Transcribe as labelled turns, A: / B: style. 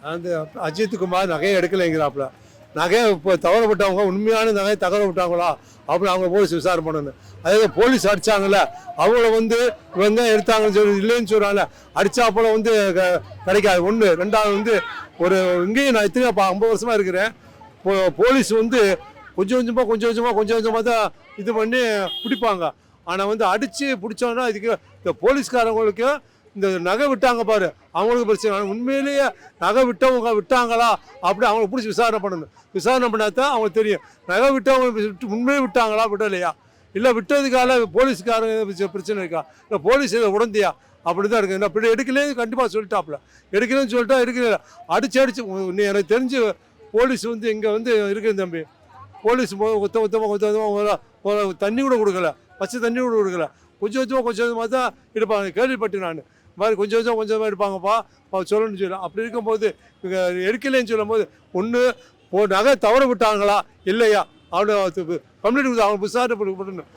A: அந்த அஜித் குமார் நகையை எடுக்கலைங்கிறாப்புல. நகையை இப்போ தவற விட்டவங்க உண்மையான நகையை தவற விட்டாங்களா அப்படின்னு அவங்க போலீஸ் விசாரணை பண்ணணும். அதே போலீஸ் அடித்தாங்கல்ல, அவங்கள வந்து இவங்க எடுத்தாங்கன்னு சொல்லி இல்லைன்னு சொல்கிறாங்கல்ல, அடித்தாப்போல வந்து கிடைக்காது. ஒன்று. ரெண்டாவது வந்து ஒரு இங்கேயும் நான் எத்தனை 50 வருஷமாக இருக்கிறேன். போலீஸ் வந்து கொஞ்சம் கொஞ்சமாக தான் இது பண்ணி பிடிப்பாங்க. ஆனால் வந்து அடித்து பிடிச்சோன்னா இதுக்கு இந்த போலீஸ்காரங்களுக்கு இந்த நகை விட்டாங்க பாரு, அவங்களுக்கு பிரச்சனை. உண்மையிலேயே நகை விட்டவங்க விட்டாங்களா அப்படி அவங்களை பிடிச்சி விசாரணை பண்ணணும். விசாரணை பண்ணால் தான் அவங்களுக்கு தெரியும் நகை விட்டவங்க உண்மையே விட்டாங்களா விடலையா, இல்லை விட்டதுக்கால போலீஸ்காரங்க பிரச்சனை இருக்கா, இல்லை போலீஸ் இதை உடந்தியா, அப்படி தான் இருக்குது. நான் இப்படி எடுக்கலே கண்டிப்பாக சொல்லிட்டாப்புல. எடுக்கலன்னு சொல்லிட்டா எடுக்கல. அடிச்சு எனக்கு தெரிஞ்சு போலீஸ் வந்து இங்கே வந்து இருக்குது தம்பி. போலீஸ் ஒத்தமாக தண்ணி கூட கொடுக்கல, பச்சை தண்ணி கூட கொடுக்கல. கொஞ்சம் கொஞ்சமாக தான் எடுப்பாங்க. கேள்விப்பட்டு நான் இந்த மாதிரி கொஞ்சமாக எடுப்பாங்கப்பா சொல்லணும்னு சொல்லி. அப்படி இருக்கும்போது இவங்க எடுக்கலைன்னு சொல்லும் போது ஒன்று நகை தவற விட்டாங்களா இல்லையா அவனை கம்ப்ளீட் அவங்க விசாரணை பண்ணணும்.